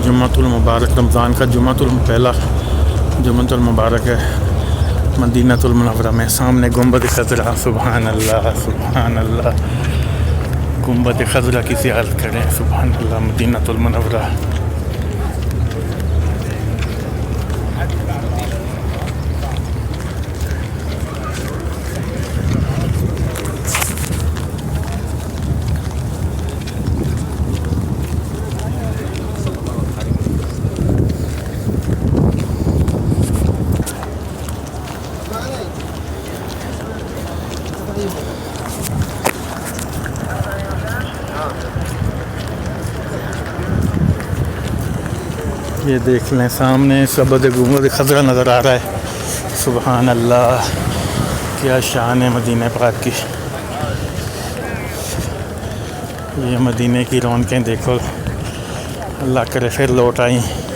जुम्मतुल मुबारक, रमज़ान का जुम्मतुल पहला जुम्मतुल मुबारक है मदीनतुल मुनव्वरा में। सामने गुंबद खज़रा, सुभान अल्लाह सुभान अल्लाह, गुंबद खज़रा की ज़ियारत करें, सुभान अल्लाह, मदीनतुल मुनव्वरा। ये देख लें सामने सबद गुंबद खज़रा नज़र आ रहा है, सुभान अल्लाह, क्या शान है मदीना पाक की। ये मदीने की रौनकें देखो, अल्लाह करे फिर लौट आई।